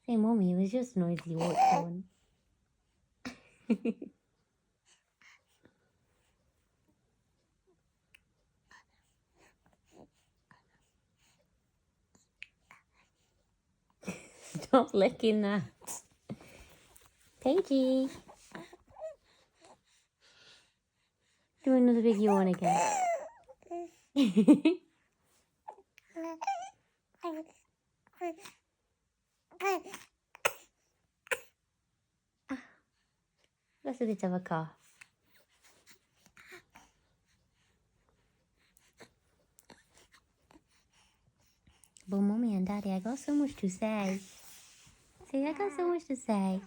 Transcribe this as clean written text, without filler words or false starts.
Hey, Mommy, it was just noisy. What one? Stop licking that. Paigey. Do another big yawn again. That's a bit of a cough. But Mommy and Daddy, I got so much to say. See, I got so much to say.